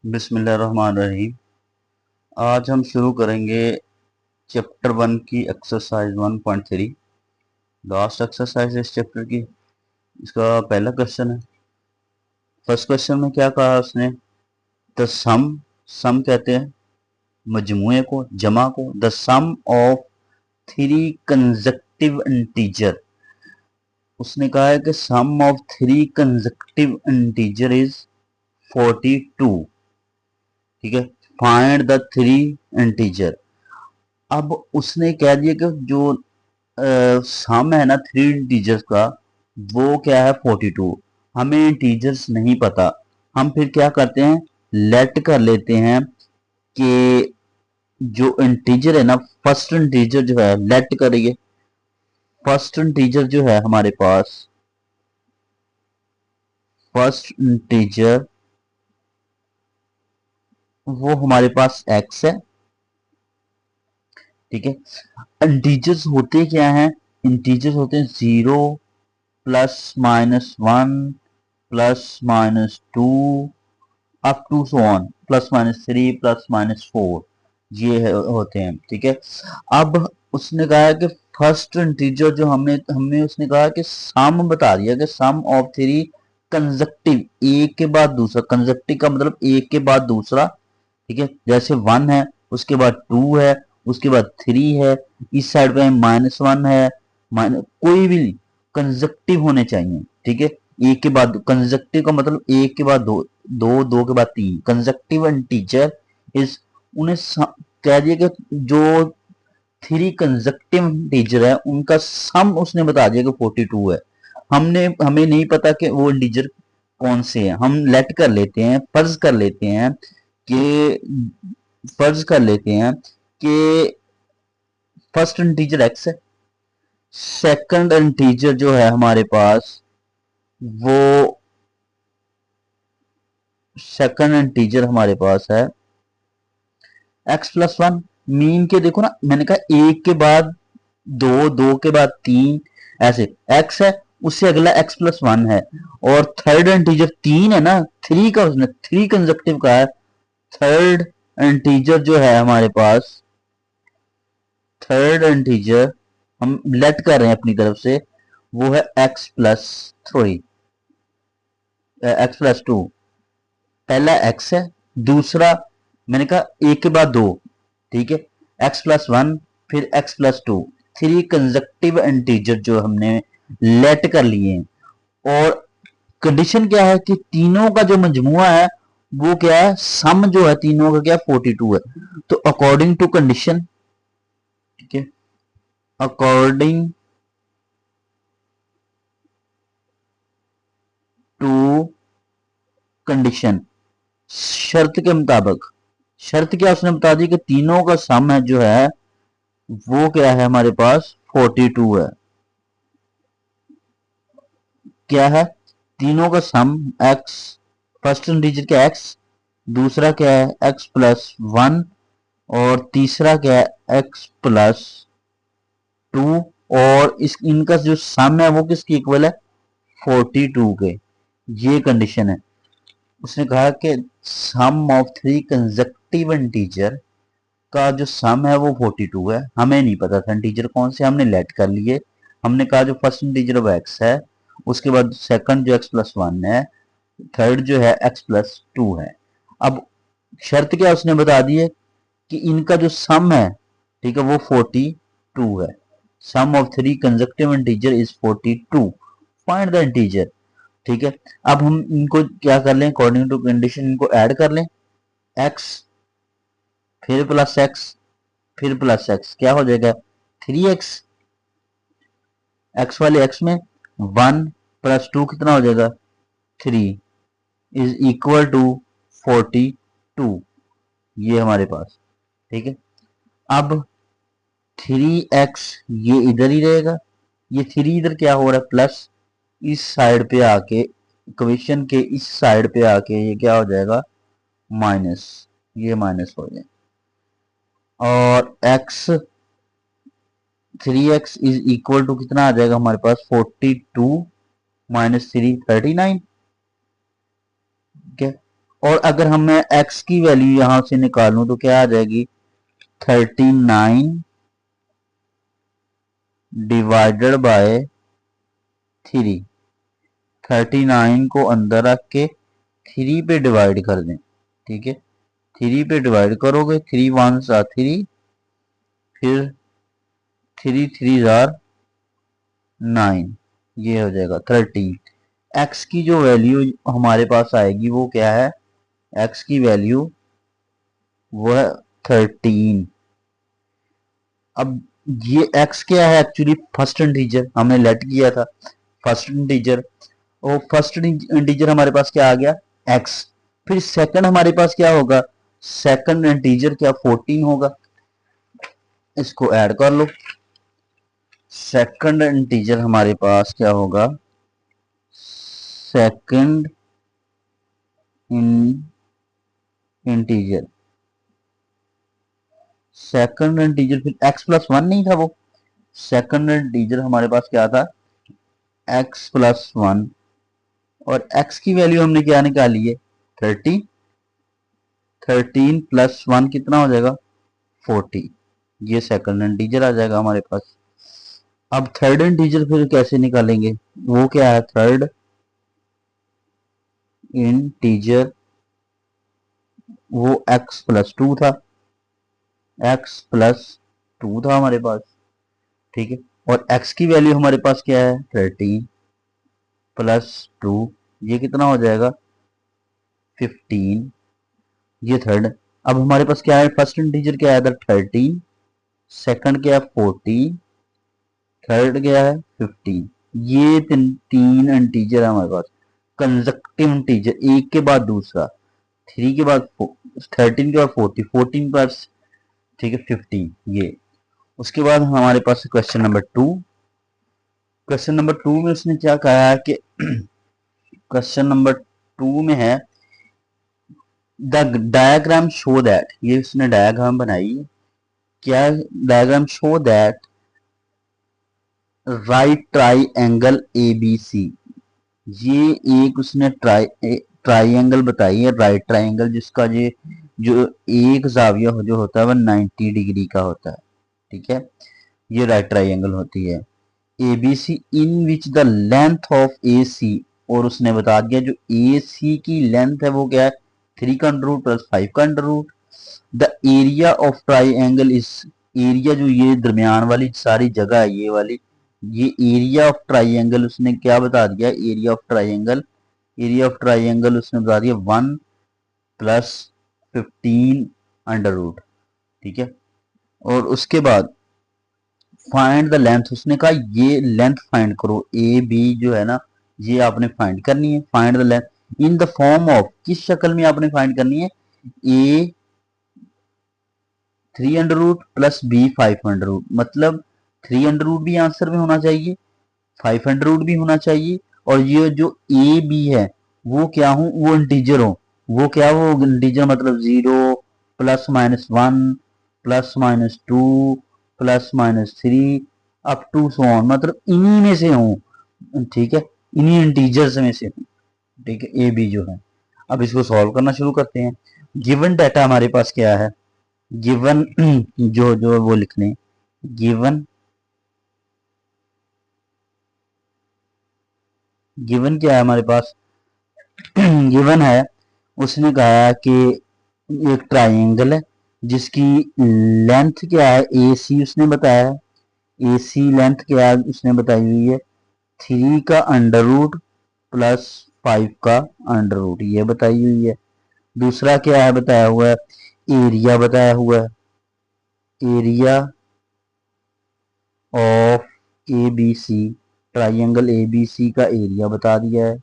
बिस्मिल्लाहिर्रहमानिर्रहीम। आज हम शुरू करेंगे चैप्टर 1 की एक्सरसाइज 1.3। लास्ट एक्सरसाइज इस चैप्टर की। इसका पहला क्वेश्चन है। फर्स्ट क्वेश्चन में क्या कहा उसने? द सम कहते हैं मजमुए को, जमा को। The sum of three consecutive integer. उसने कहा है कि sum of three consecutive integer is 42। ठीक है, फाइंड द थ्री इंटीजर। अब उसने कह दिया कि जो सम है ना थ्री इंटीजर्स का, वो क्या है 42। हमें इंटीजर्स नहीं पता। हम फिर क्या करते हैं, लेट कर लेते हैं कि जो इंटीजर है ना, फर्स्ट इंटीजर जो है, लेट करिए। फर्स्ट इंटीजर जो है हमारे पास, फर्स्ट इंटीजर वो हमारे पास x है। ठीक है, इंटीजर्स होते क्या हैं? इंटीजर्स होते हैं 0 plus minus 1 plus minus 2 up to so on, plus minus 3 plus minus 4। ये होते हैं। ठीक है, अब उसने कहा है कि फर्स्ट इंटीजर जो हमने हमने उसने कहा कि सम बता दिया कि सम ऑफ थ्री कंसेक्टिव, एक के बाद दूसरा। कंसेक्टिव का मतलब एक के बाद दूसरा। ठीक है, जैसे 1 है, उसके बाद 2 है, उसके बाद 3 है, इस साइड पे माइनस 1 है, माइनस कोई भी कंसेक्टिव होने चाहिए। ठीक है, एक के बाद कंसेक्टिव का मतलब एक के बाद दो, दो दो के बाद तीन। कंसेक्टिव इंटीजर इज, उन्हें कह दिया कि जो थ्री कंसेक्टिव इंटीजर है उनका सम उसने बता दिया कि 42 है। हमें नहीं पता कि वो इंटीजर कौन से हैं। हम लेट कर लेते हैं, कि फर्ज कर लेते हैं कि फर्स्ट इंटीजर एक्स है। सेकंड इंटीजर जो है हमारे पास, वो सेकंड इंटीजर हमारे पास है एक्स प्लस 1। मीन के देखो ना, मैंने कहा एक के बाद दो, दो के बाद तीन, ऐसे एक्स है, उससे अगला एक्स प्लस 1 है। और थर्ड इंटीजर तीन है ना, थ्री का उसने थ्री कंसेक्टिव का है। थर्ड इंटीजर जो है हमारे पास, थर्ड इंटीजर हम लेट कर रहे हैं अपनी तरफ से, वो है एक्स प्लस 3, एक्स प्लस 2। पहला एक्स है, दूसरा मैंने कहा एक के बाद दो। ठीक है, एक्स प्लस 1, फिर x plus 2। Three consecutive integer जो हमने लेट कर लिए हैं। और कंडीशन क्या है कि तीनों का जो मजमुआ है वो क्या है, सम जो है तीनों का क्या 42 है। तो अकॉर्डिंग टू कंडीशन, ठीक है, अकॉर्डिंग टू कंडीशन, शर्त के मुताबिक। शर्त क्या उसने बता दी कि तीनों का सम है जो है वो क्या है हमारे पास 42 है। क्या है? तीनों का सम एक्स, फर्स्ट इंटीजर क्या एक्स, दूसरा क्या है एक्स प्लस 1, और तीसरा क्या है एक्स प्लस 2। और इस इनका जो सम है वो किसकी इक्वल है 42 के। ये कंडीशन है। उसने कहा कि sum of three consecutive integer का जो सम है वो 42 है। हमें नहीं पता था इंटीजर कौन से, हमने लेट कर लिए। हमने कहा जो फर्स्ट इंटीजर ऑफ एक्स है, उसके बाद सेकंड जो एक्स प्लस 1 है, थर्ड जो है एक्स प्लस 2 है। अब शर्त क्या उसने बता दी है कि इनका जो सम है, ठीक है, वो 42 है। Sum of three consecutive integer is 42। Find the integer. ठीक है, अब हम इनको क्या कर लें, अकॉर्डिंग टू कंडीशन इनको ऐड कर लें। एक्स फिर प्लस एक्स फिर प्लस एक्स, क्या हो जाएगा 3x। एक्स वाले एक्स में 1 प्लस 2 कितना हो जाएगा 3, इज इक्वल टू 42। ये हमारे पास। ठीक है, अब 3x ये इधर ही रहेगा। ये 3 इधर क्या हो रहा है प्लस, इस साइड पे आके, इक्वेशन के इस साइड पे आके ये क्या हो जाएगा माइनस। ये माइनस हो जाए, और x 3x is equal to कितना आ जाएगा हमारे पास 42 माइनस 3 39। ठीक है, और अगर हम मैं x की वैल्यू यहां से निकालूं तो क्या आ जाएगी, 39 डिवाइडेड बाय 3। 39 को अंदर रख के 3 पे डिवाइड कर दें, ठीक है। 3 पे डिवाइड करोगे, 3 1 सा 3, फिर 3 3 जार 9, ये हो जाएगा 13। x की जो वैल्यू हमारे पास आएगी वो क्या है, x की वैल्यू वो है 13। अब ये x क्या है, एक्चुअली फर्स्ट इंटीजर हमने लेट किया था, फर्स्ट इंटीजर। और फर्स्ट इंटीजर हमारे पास क्या आ गया, x। फिर सेकंड हमारे पास क्या होगा, सेकंड इंटीजर क्या 14 होगा, इसको ऐड कर लो। सेकंड इंटीजर हमारे पास क्या होगा, सेकंड इंटीजर, सेकंड इंटीजर फिर x+1 नहीं था वो, सेकंड इंटीजर हमारे पास क्या था, x+1। और x की वैल्यू हमने क्या निकाली है, 30। 13 + 1 कितना हो जाएगा, 40। ये सेकंड इंटीजर आ जाएगा हमारे पास। अब थर्ड इंटीजर फिर कैसे निकालेंगे, वो क्या है, थर्ड इंटीजर वो x+2 था, x+2 था हमारे पास, ठीक है। और x की वैल्यू हमारे पास क्या है, 13 + 2, ये कितना हो जाएगा, 15। ये थर्ड। अब हमारे पास क्या है, फर्स्ट इंटीजर क्या है, 13, सेकंड क्या है 14, थर्ड क्या है 15। ये तीन इंटीजर है हमारे पास, कंसेक्यूटिव इंटीजर, एक के बाद दूसरा, 3 के बाद 13 के बाद 40, 14 प्लस, ठीक है 15 ये। उसके बाद हमारे पास क्वेश्चन नंबर 2। क्वेश्चन नंबर 2 में उसने क्या कहा है कि क्वेश्चन नंबर 2 में है द डायग्राम शो दैट, ये उसने डायग्राम बनाई है, क्या diagram show that right triangle ABC। ये एक उसने ट्राइंगल बताई है, राइट ट्राइंगल, जिसका ये जो एक जाविया जो होता है वह 90 डिग्री का होता है, ठीक है। ये राइट ट्राइंगल होती है ABC in which the length of AC, और उसने बता दिया जो AC की लेंथ है वो क्या है, 3 का अंडर रूट + 5 का under root. The area of triangle is, area जो ये दरमियान वाली सारी जगह है ये वाली, ये एरिया ऑफ ट्राइंगल उसने क्या बता दिया, area of triangle, area of triangle उसने बता दिया 1 + 15 अंडर रूट, ठीक है। और उसके बाद फाइंड द लेंथ, उसने कहा ये लेंथ फाइंड करो, ए बी जो है ना ये आपने फाइंड करनी है। Find the length in the form of, किस शक्ल में आपने फाइंड करनी है, a 3 under root + B 5 under root, मतलब 3 अंडर रूट भी आंसर में होना चाहिए, 5 अंडर रूट भी होना चाहिए, और ये जो ए बी है वो क्या हो, वो इंटीजर हो, वो क्या, वो इंटीजर मतलब 0 ±1 ±2 ±3 अप टू सो ऑन, मतलब इन्हीं में से हो, ठीक है, इन्हीं इंटीजर्स में से हो, ठीक है, ए बी जो है। अब इसको सॉल्व करना शुरू करते हैं। गिवन डाटा हमारे पास क्या है, गिवन जो जो वो लिख लें, गिवन, गिवन क्या है हमारे पास, गिवन है, उसने कहा कि एक ट्राइंगल है जिसकी लेंथ क्या है AC उसने बताया है, AC लेंथ क्या है उसने बताई हुई है 3 का अंडर रूट + 5 का अंडर रूट, ये बताई हुई है। दूसरा क्या है बताया हुआ है, एरिया बताया हुआ है, area of ABC, triangle ABC का एरिया बता दिया है,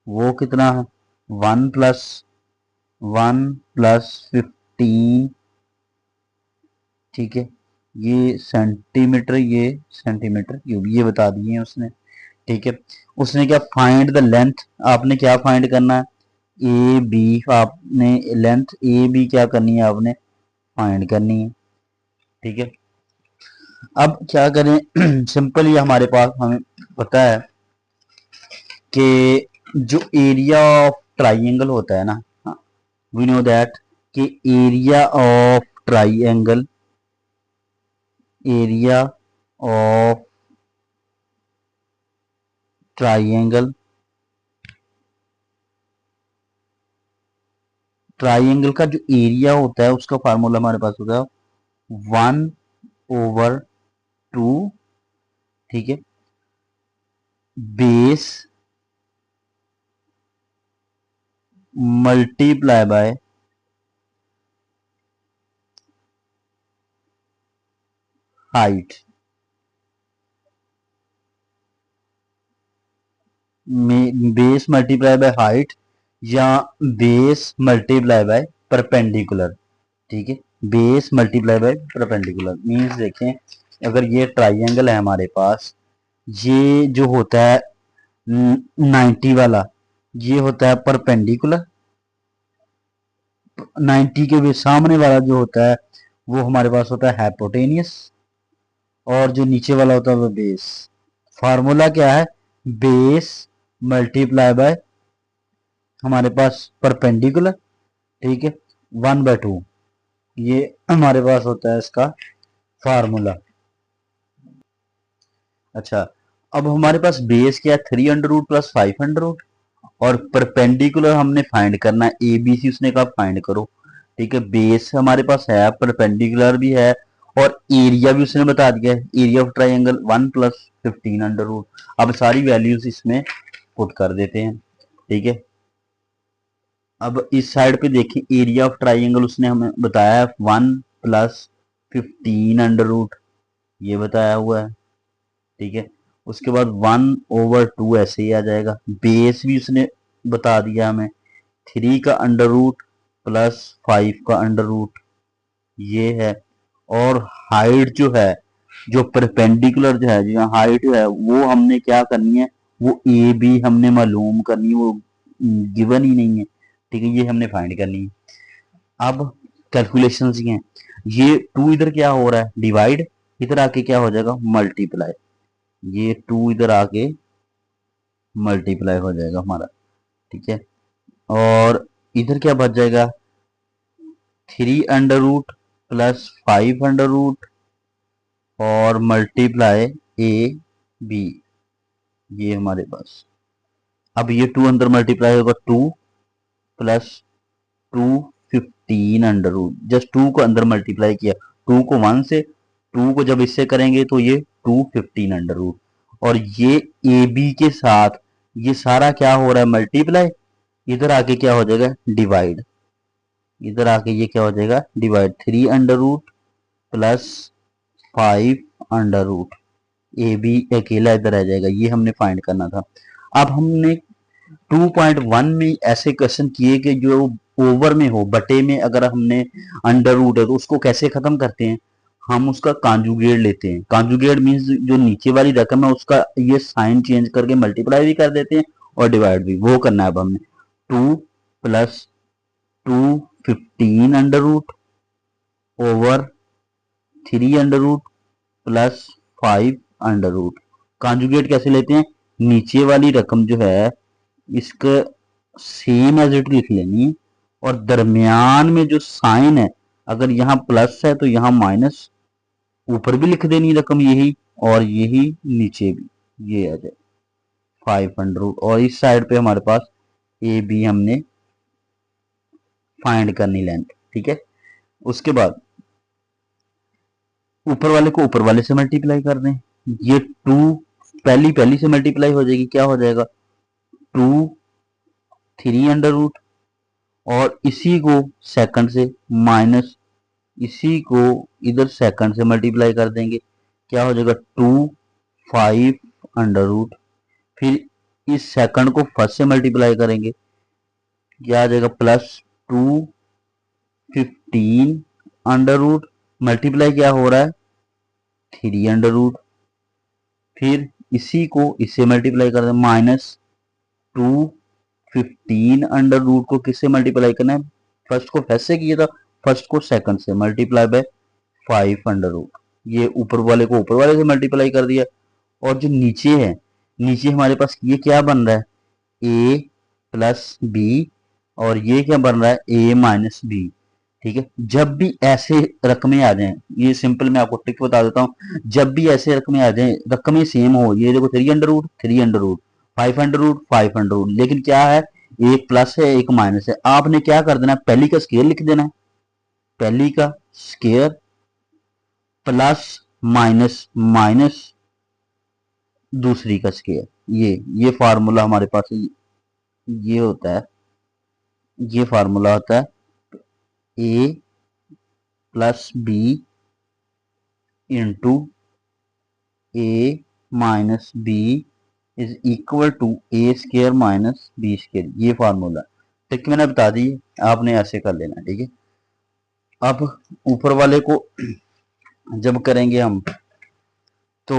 वो कितना है 1 + 1 + 15, ठीक है। ये सेंटीमीटर, ये सेंटीमीटर क्यूब, ये बता दिए हैं उसने, ठीक है। उसने क्या फाइंड द लेंथ, आपने क्या फाइंड करना है, ए बी, आपने लेंथ ए बी क्या करनी है, आपने फाइंड करनी है, ठीक है। अब क्या करें सिंपल, ये हमारे पास हमें पता है कि जो एरिया ऑफ ट्राइंगल होता है ना, वी नो दैट कि area of triangle, area of triangle, triangle का जो एरिया होता है उसका फार्मूला हमारे पास होता है 1/2, ठीक है, base multiply by height, base multiply by height या बेस मल्टीप्लाई बाय परपेंडिकुलर, ठीक है, base multiply by perpendicular means देखें, अगर ये ट्राइंगल है हमारे पास, ये जो होता है 90 वाला, ये होता है परपेंडिकुलर, 90 के भी सामने वाला जो होता है वो हमारे पास होता है हाइपोटेनियस, और जो नीचे वाला होता है वो बेस। फार्मूला क्या है, बेस मल्टीप्लाई बाय हमारे पास परपेंडिकुलर, ठीक है, 1/2, ये हमारे पास होता है इसका फार्मूला। अच्छा, अब हमारे पास बेस क्या है, 3 under root plus 5 under root, और परपेंडिकुलर हमने फाइंड करना है, ए बी सी उसने कहा फाइंड करो, ठीक है, बेस हमारे पास है, परपेंडिकुलर भी है, और एरिया भी उसने बता दिया है, area of triangle 1 + 15 under root. अब सारी वैल्यूज इसमें पुट कर देते हैं, ठीक है। अब इस साइड पे देखें, एरिया ऑफ ट्राइंगल उसने हमें बताया 1 + 15 अंडर रूट, ये बताया हुआ है, ठीक है। उसके बाद 1/2 ऐसे ही आ जाएगा, बेस भी उसने बता दिया हमें, 3 का अंडर रूट प्लस 5 का अंडर रूट, ये है। और हाइट जो है, जो परपेंडिकुलर जो है, जो हाइट है वो हमने क्या करनी है, वो ए बी हमने मालूम करनी है, वो गिवन ही नहीं है, ठीक है, ये हमने फाइंड करनी है। अब कैलकुलेशन ये हैं, ये 2 इधर क्या हो रहा है, डिवाइड, इधर आके क्या हो जाएगा, मल्टीप्लाई, ये 2 इधर आके मल्टीप्लाई हो जाएगा हमारा, ठीक है। और इधर क्या बच जाएगा, 3 under root plus 5 under root और मल्टीप्लाई ए बी, ये हमारे पास। अब ये 2 अंदर मल्टीप्लाई होगा, 2 प्लस 2 15 अंडर रूट, जस्ट 2 को अंदर मल्टीप्लाई किया, 2 को 1 से, 2 को जब इससे करेंगे तो ये 2 15 अंडर रूट, और ये ए बी के साथ ये सारा क्या हो रहा है, मल्टीप्लाई, इधर आके क्या हो जाएगा, डिवाइड, इधर आके ये क्या हो जाएगा, divide, 3 under root plus 5 under root, a b अकेला इधर आ जाएगा, ये हमने फाइंड करना था। अब हमने 2.1 में ऐसे क्वेश्चन किए कि जो ओवर में हो, बटे में अगर हमने अंडर रूट है तो उसको कैसे खत्म करते हैं, हम उसका कॉन्जुगेट लेते हैं, कॉन्जुगेट मीन्स जो नीचे वाली रकम है उसका ये साइन चेंज करके मल्टीप्लाई भी कर देते हैं और डिवाइड भी, वो करना है अब हमने। 2 + 2 15 under root over 3 under root plus 5 under root. Conjugate कैसे लेते हैं, नीचे वाली रकम जो है इसका सेम एज इट लिख लेनी है, और दरमियान में जो साइन है, अगर यहाँ प्लस है तो यहाँ माइनस, ऊपर भी लिख देनी रकम यही, और यही नीचे भी, ये आ जाए 5 अंडर रूट, और इस साइड पे हमारे पास ए बी हमने फाइंड करनी लेंथ, ठीक है। उसके बाद ऊपर वाले को ऊपर वाले से मल्टीप्लाई कर दें, ये 2 पहली पहली से मल्टीप्लाई हो जाएगी, क्या हो जाएगा, 2 3 अंडर रूट, और इसी को सेकंड से माइनस, इसी को इधर सेकंड से मल्टीप्लाई कर देंगे, क्या हो जाएगा, 2 5 अंडर रूट, फिर इस सेकंड को फर्स्ट से मल्टीप्लाई करेंगे, क्या आ जाएगा, +2 15 अंडर रूट, मल्टीप्लाई क्या हो रहा है, 3 अंडर रूट, फिर इसी को इससे मल्टीप्लाई कर दें, -2 15 अंडर रूट को किससे मल्टीप्लाई करना है, फर्स्ट को फर्स्ट से किया था, फर्स्ट को सेकंड से, मल्टीप्लाई बाय 5 अंडर रूट, ये ऊपर वाले को ऊपर वाले से मल्टीप्लाई कर दिया, और जो नीचे है, नीचे हमारे पास ये क्या बन रहा है, ए प्लस बी और ये क्या बन रहा है ए माइनस बी। ठीक है, जब भी ऐसे रकमें आ जाएं, ये सिंपल मैं आपको ट्रिक बता देता हूँ, जब भी ऐसे रकमें आ जाएं, रकमें सेम हो, ये देखो 3 under root 3 under root, 5 under root 5 under root, लेकिन क्या है एक प्लस है एक माइनस है, आपने क्या कर देना है पहली का स्केयर लिख देना है, पहली का स्केयर प्लस माइनस माइनस दूसरी का स्केयर, ये फार्मूला हमारे पास ये होता है, ये फार्मूला होता है a plus b into a minus b is equal to a square minus b square, ये फार्मूला। ठीक, मैंने बता दी, आपने ऐसे कर लेना। ठीक है, अब ऊपर वाले को जब करेंगे हम तो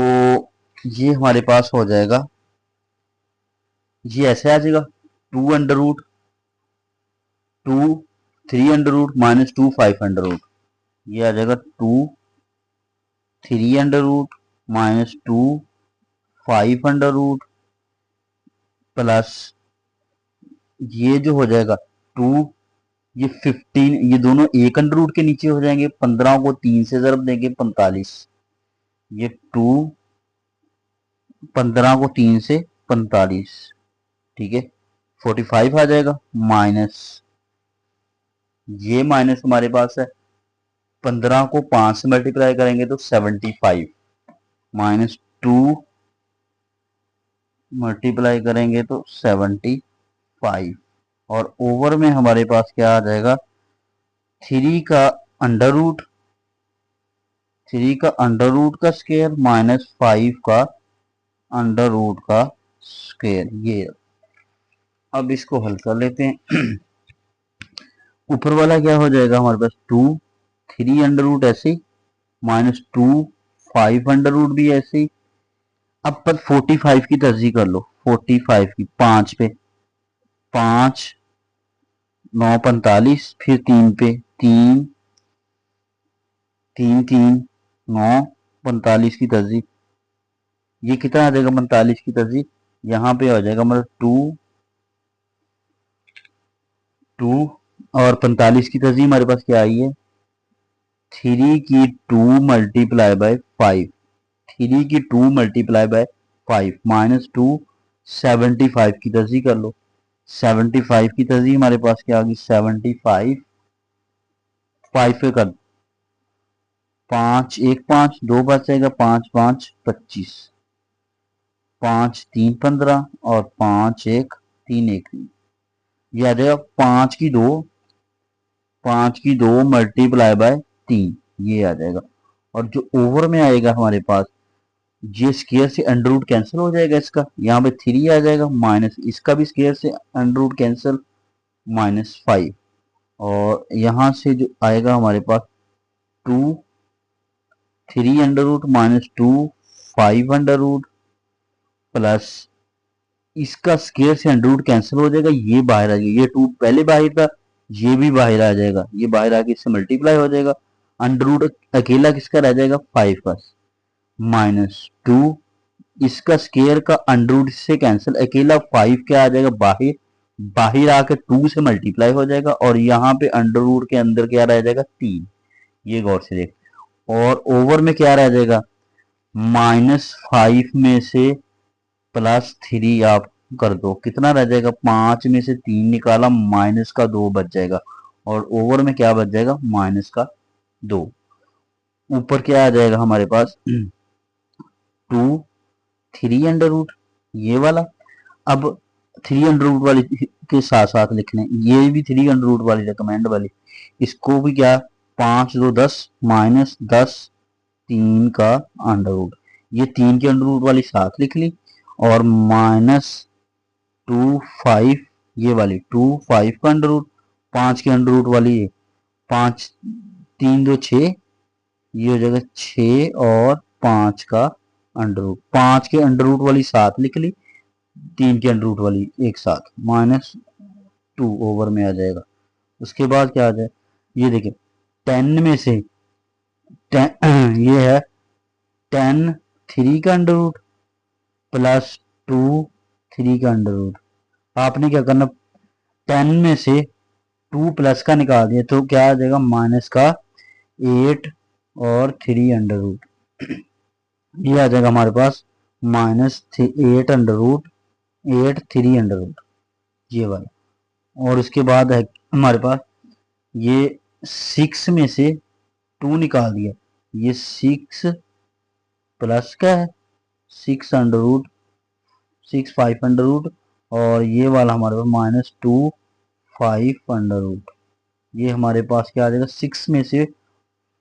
ये हमारे पास हो जाएगा, ये ऐसे आ जाएगा 2 under root 2 3 under root minus 2 5 under root, ये आ जाएगा 2 3 under root minus 2 5 under root plus ये जो हो जाएगा 2, ये 15, ये दोनों 1 अंडर रूट के नीचे हो जाएंगे, 15 को 3 से ज़रब देंगे 45, ये 15 को 3 से 45, ठीक है 45 आ जाएगा, माइनस ये माइनस हमारे पास है 15 को 5 से मल्टीप्लाई करेंगे तो 75, माइनस 2 मल्टीप्लाई करेंगे तो 75, और ओवर में हमारे पास क्या आ जाएगा 3 का अंडर रूट का स्क्वायर माइनस 5 का अंडर रूट का स्क्वायर, ये। अब इसको हल कर लेते हैं। ऊपर वाला क्या हो जाएगा हमारे पास 2 3 अंडर रूट ऐसे, माइनस 2 5 अंडर रूट भी ऐसे। अब पर 45 की तरजीह कर लो, 45 की 5 पे, 5 9 45, फिर 3 पे, 3 3 3 9 45 की तरजीह, ये कितना आ जाएगा 45 की तरजीह, यहाँ पे आ जाएगा मतलब 2 और 45 की तरजीह हमारे पास क्या आई है 3 की 2 मल्टीप्लाई बाय 5, 3 की 2 मल्टीप्लाई बाय 5 माइनस 2 75 की तरजीह कर लो, 75 की तरजीह हमारे पास क्या आ गई 75, 5 पे कर 5 1 5 2 बच जाएगा, 5 5 25, 5 3 15 और 5 1 3 1, ये आ जाएगा 5 की 2 मल्टीप्लाई बाय 3, ये आ जाएगा। और जो ओवर में आएगा हमारे पास, ये स्केयर से अंडर रूट कैंसिल हो जाएगा, इसका यहाँ पे 3 आ जाएगा, माइनस इसका भी स्केयर से अंडर रूट कैंसिल, -5, और यहाँ से जो आएगा हमारे पास 2 3 under root minus 2 5 under root plus इसका स्केयर से अंडर रूट कैंसिल हो जाएगा, ये बाहर आ जाएगा, ये 2 पहले बाहर था, ये भी बाहर आ जाएगा, ये बाहर आके इससे मल्टीप्लाई हो जाएगा, अंडर रूट अकेला किसका रह जाएगा 5 का, -2 इसका स्केयर का अंडर रूट से कैंसिल, अकेला 5 क्या आ जाएगा बाहर, बाहर आके 2 से मल्टीप्लाई हो जाएगा, और यहाँ पे अंडर रूट के अंदर क्या रह जाएगा 3, ये गौर से देख, और ओवर में क्या रह जाएगा -5 में से +3 आप कर दो, कितना रह जाएगा 5 में से 3 निकाला, माइनस का 2 बच जाएगा, और ओवर में क्या बच जाएगा -2, ऊपर क्या आ जाएगा हमारे पास 2 3 अंडर रूट, ये वाला। अब 3 अंडर रूट वाली के साथ साथ लिख लें, ये भी 3 अंडर रूट वाली रिकमेंड वाली, इसको भी क्या 5 2 10 -10 3 का अंडर रूट, ये 3 की अंडर रूट वाली साथ लिख ली, और -2 5 ये वाली 2 5 का अंडर रूट, 5 के अंडर रूट वाली 5 3 2 6, ये हो जाएगा 6 और 5 का अंडर रूट, 5 के अंडर रूट वाली साथ लिख ली, 3 के अंडर रूट वाली एक साथ, -2 ओवर में आ जाएगा। उसके बाद क्या आ जाए, ये देखिए 10 में से 10 ये है 10 3 का अंडर रूट प्लस 2 3 का अंडर रूट, आपने क्या करना 10 में से 2 प्लस का निकाल दिया तो क्या आ जाएगा, माइनस का 8 और 3 अंडर रूट, ये आ जाएगा हमारे पास minus 8 under root 8 3 under root, ये वाला। और उसके बाद है हमारे पास ये 6 में से 2 निकाल दिया, ये 6 प्लस का है 6 अंडर रूट 6 5 अंडर रूट, और ये वाला हमारे पास माइनस 2 5 अंडर रूट, ये हमारे पास क्या आ जाएगा, 6 में से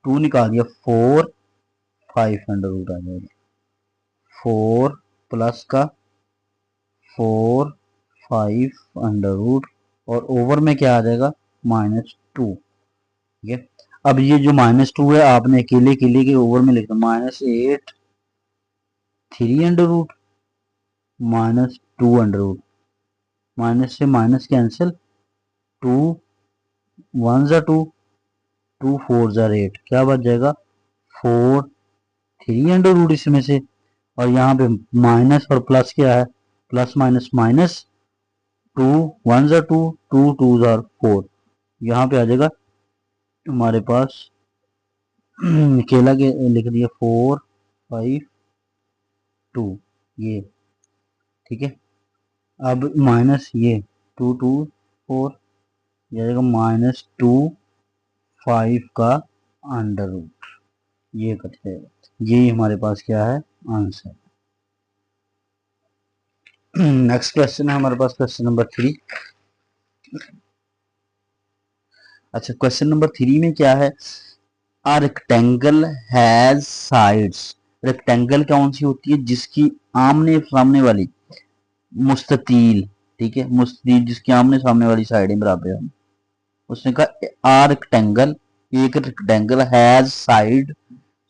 2 निकाल दिया 4 5 अंडर रूट आ जाएगा, 4 प्लस का 4 5 अंडर रूट, और ओवर में क्या आ जाएगा, -2। ठीक है, अब ये जो -2 है आपने अकेले अकेले के ओवर में लिखा, -8 3 under root -2 under root, minus से माइनस कैंसिल, 2 1 जा 2 2 4 जा 8, क्या बच जाएगा 4 3 अंडर रूट इसमें से, और यहाँ पे माइनस और प्लस क्या है, प्लस माइनस माइनस, 2 1 जा 2 2 2 जा 4, यहाँ पे आ जाएगा हमारे पास अकेला के लिख दिया 4 5 2, ये ठीक है। अब माइनस ये 2 2 4, ये आएगा -2 5 का अंडर रूट, ये कट जाएगा, ये हमारे पास क्या है, आंसर। नेक्स्ट क्वेश्चन है हमारे पास क्वेश्चन नंबर 3। अच्छा, क्वेश्चन नंबर 3 में क्या है, आ रेक्टेंगल हैज साइड्स, रेक्टेंगल कौन सी होती है, जिसकी आमने सामने वाली मुस्ततील, ठीक है, मुस्ततील जिसकी आमने सामने वाली साइडें बराबर है। उसने कहा आ रेक्टेंगल, एक rectangle has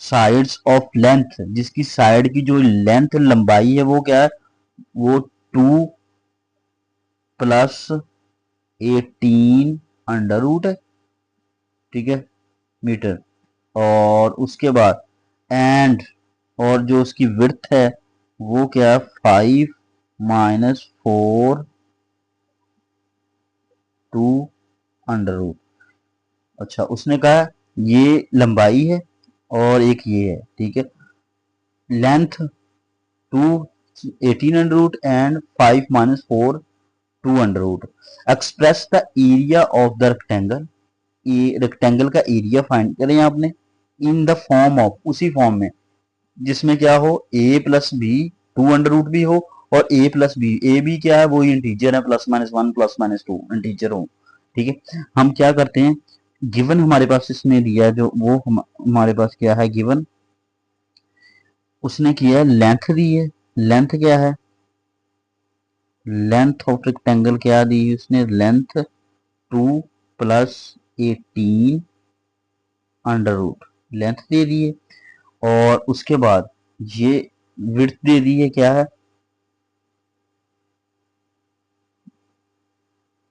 sides of length, जिसकी साइड की जो लेंथ लंबाई है वो क्या है, वो 2 प्लस 18 अंडर रूट है, ठीक है, मीटर। और उसके बाद एंड, और जो उसकी विड्थ है वो क्या है, 5 -4 2 अंडर रूट। अच्छा, उसने कहा ये लंबाई है और एक ये है, ठीक है, length 2 18 under root and 5 -4 2 under root. Express the area of the rectangle, ये रेक्टेंगल का एरिया फाइंड करें आपने, इन द फॉर्म ऑफ, उसी फॉर्म में जिसमें क्या हो, a plus b 2 under root भी हो, और a plus b, a b क्या है, वो इंटीजर है, +-1 +-2 इंटीजर हो, ठीक है। हम क्या करते हैं, गिवन हमारे पास इसने दिया है जो, वो हमारे पास क्या है गिवन, उसने किया है लेंथ दी है, लेंथ क्या है, लेंथ ऑफ रेक्टेंगल क्या दी है उसने, लेंथ 2 + 18 अंडर रूट, लेंथ दे दी है, और उसके बाद ये विड्थ दे दी है, क्या है,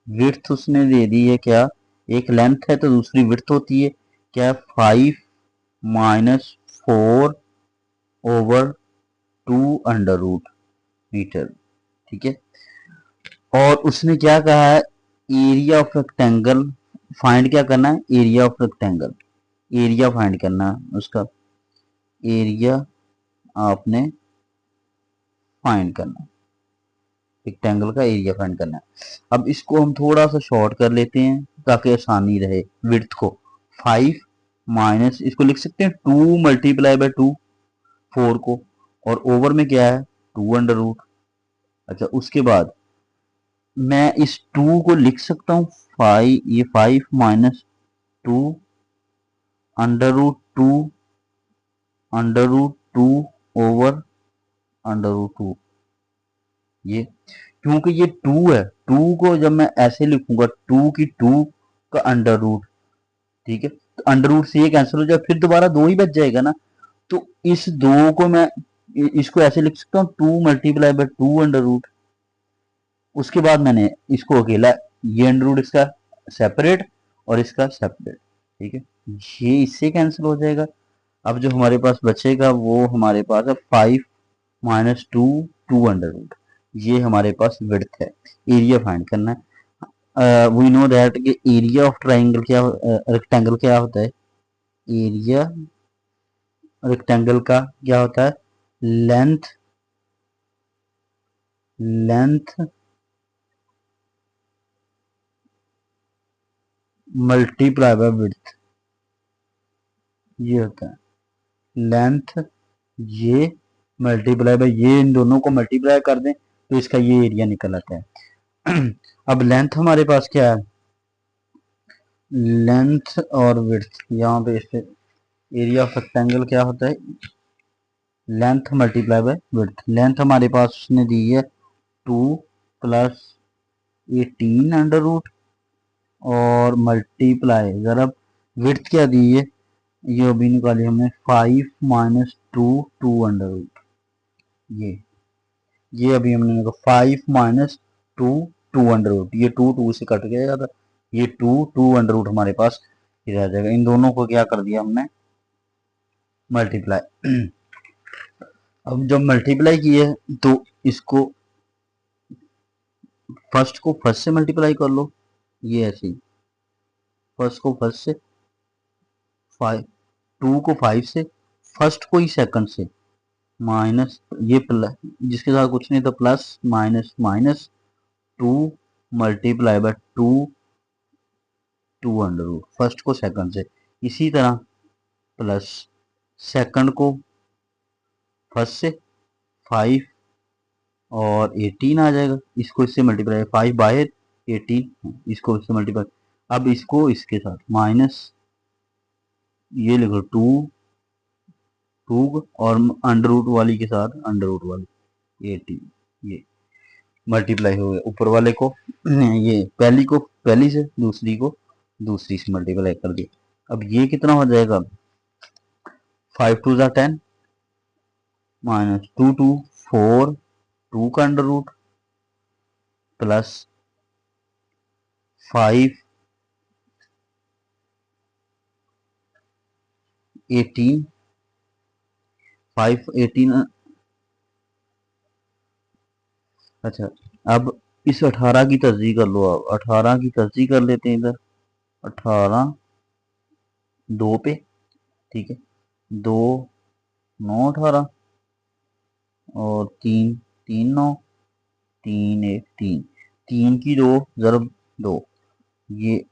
विड्थ उसने दे दी है क्या, एक लेंथ है तो दूसरी विड्थ होती है, क्या 5 -4 ओवर 2 अंडर रूट मीटर, ठीक है। और उसने क्या कहा है, एरिया ऑफ रेक्टेंगल फाइंड क्या करना है, area of rectangle, area find करना है उसका, एरिया आपने फाइंड करना है, रेक्टेंगल का एरिया फाइंड करना है। अब इसको हम थोड़ा सा शॉर्ट कर लेते हैं ताकि आसानी रहे, विड्थ को 5 माइनस, इसको लिख सकते हैं 2 × 2 4 को, और ओवर में क्या है 2 अंडर रूट। अच्छा, उसके बाद मैं इस 2 को लिख सकता हूँ 5, ये 5 -2 under root 2 under root 2 over under root 2, ये क्योंकि ये 2 है, 2 को जब मैं ऐसे लिखूंगा 2 की 2 का अंडर रूट, ठीक है, तो अंडर रूट से ये कैंसिल हो जाए, फिर दोबारा 2 ही बच जाएगा ना, तो इस 2 को मैं इसको ऐसे लिख सकता हूँ 2 × 2 अंडर रूट। उसके बाद मैंने इसको अकेला, ये अंडर रूट इसका सेपरेट और इसका सेपरेट, ठीक है, ये इससे कैंसिल हो जाएगा। अब जो हमारे पास बचेगा वो हमारे पास है 5 -2 2 अंडर रूट, ये हमारे पास विड्थ है, एरिया फाइंड करना है। वी नो दैट कि एरिया ऑफ ट्राइंगल क्या रेक्टेंगल क्या होता है, एरिया रेक्टेंगल का क्या होता है, length length multiply by width, ये होता है लेंथ, ये मल्टीप्लाई बाय ये, इन दोनों को मल्टीप्लाई कर दें तो इसका ये एरिया निकल आता है। अब लेंथ हमारे पास क्या है, लेंथ और विड्थ, यहाँ पे इससे एरिया ऑफ रेक्टेंगल क्या होता है, length multiply by width. Length हमारे पास उसने दी है 2 प्लस 18 अंडर रूट और मल्टीप्लाई जरा विड्थ क्या दी है, ये अभी निकाली हमने 5 माइनस 2 2 अंडर रूट, ये अभी हमने निकाला 5 माइनस 2 2 अंडर रूट, ये 2 2 से कट गया था, ये 2 2 अंडर रूट हमारे पास रह जाएगा। इन दोनों को क्या कर दिया हमने, मल्टीप्लाई। अब जब मल्टीप्लाई किए तो इसको फर्स्ट को फर्स्ट से मल्टीप्लाई कर लो, ये ऐसे ही फर्स्ट को फर्स्ट से, 5 2 को 5 से, फर्स्ट को ही सेकंड से, माइनस ये प्लस जिसके साथ कुछ नहीं तो plus minus minus 2 multiply by 2 2 under root, first को सेकंड से, इसी तरह प्लस सेकंड को फर्स्ट से 5 और 18 आ जाएगा, इसको इससे मल्टीप्लाई 5 बाहर 18, इसको इससे मल्टीप्लाई, अब इसको इसके साथ माइनस ये लिखो 2 2 और अंडर रूट वाली के साथ अंडर रूट वाली 18, ये मल्टीप्लाई हो गया ऊपर वाले को, ये पहली को पहली से, दूसरी को दूसरी से मल्टीप्लाई कर दिया। अब ये कितना हो जाएगा, 5 2 10 माइनस 2 2 4 2 का अंडर रूट प्लस 5 18 5 18, अच्छा अब इस 18 की तस्दीक कर लो, आप 18 की तस्दीक कर लेते हैं इधर, 18 2 पे, ठीक है 2 9 18 और 3 3 9 3 1 3, 3 की 2 ज़रब 2, ये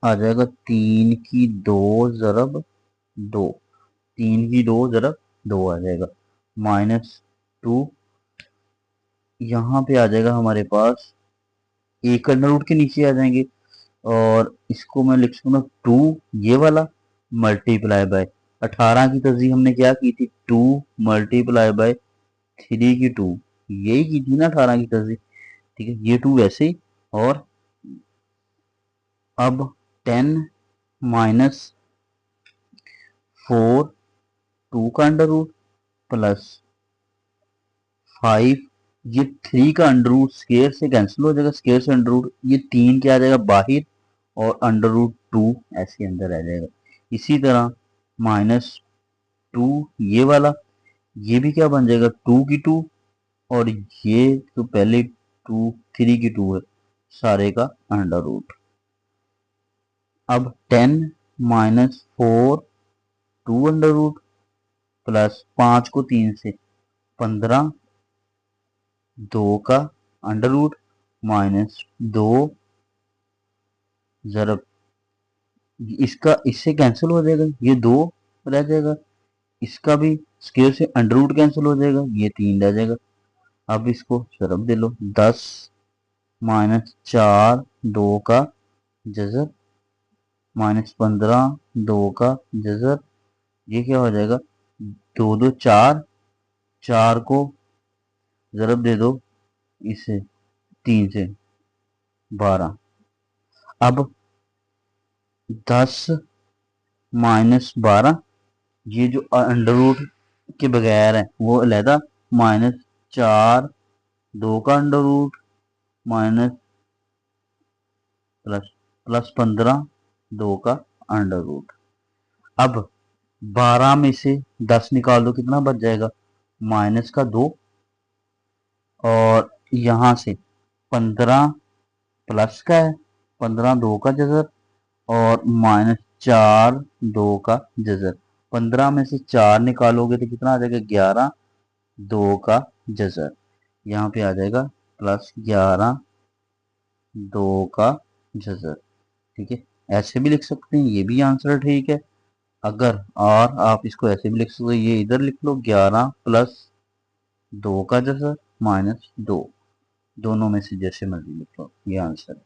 आ जाएगा 3 की 2 ज़रब 2, 3 की 2 ज़रब 2 आ जाएगा माइनस 2, यहाँ पे आ जाएगा हमारे पास एक अंडर रूट के नीचे आ जाएंगे और इसको मैं लिख सकूंगा 2 ये वाला मल्टीप्लाई बाय 18 की तस्दीक हमने क्या की थी, 2 मल्टीप्लाई बाय 3 की 2, यही की थी ना 18 की तस्दीक, ठीक है ये 2 वैसे ही, और अब 10 माइनस 4 2 का अंडर रूट प्लस 5, ये 3 का अंडर रूट स्केयर से कैंसिल हो जाएगा, स्केयर से अंडर रूट, ये 3 क्या आ जाएगा बाहर और अंडर रूट 2 ऐसे अंदर आ जाएगा, इसी तरह माइनस 2 ये वाला, ये भी क्या बन जाएगा 2 की 2 और ये तो पहले 2 3 की 2 है, सारे का अंडर रूट। अब 10 माइनस 4 2 अंडर रूट प्लस 5 को 3 से 15 2 का अंडर रूट माइनस 2 ज़रब, इसका इससे कैंसिल हो जाएगा, ये 2 रह जाएगा, इसका भी स्क्वायर से अंडर रूट कैंसिल हो जाएगा, ये 3 रह जाएगा। अब इसको ज़रब दे लो, 10 माइनस 4 2 का जज़र माइनस 15 2 का जज़र, ये क्या हो जाएगा 2 2 4, 4 को ज़रब दे दो इसे 3 से 12, अब 10 माइनस 12, ये जो अंडर रूट के बगैर है वो अलहदा, माइनस 4 2 का under root minus plus plus 15 2 का अंडर रूट। अब 12 में से 10 निकाल दो, कितना बच जाएगा माइनस का 2 और यहाँ से 15 प्लस का है 15 2 का जजर और -4 2 का जजर। 15 में से 4 निकालोगे तो कितना आ जाएगा? 11 2 का जजर। यहाँ पे आ जाएगा +11 2 का जजर। ठीक है, ऐसे भी लिख सकते हैं, ये भी आंसर ठीक है। अगर और आप इसको ऐसे भी लिख सकते हो, ये इधर लिख लो 11 + 2 का जजर -2, दोनों में से जैसे मर्जी लिख लो, ये आंसर है।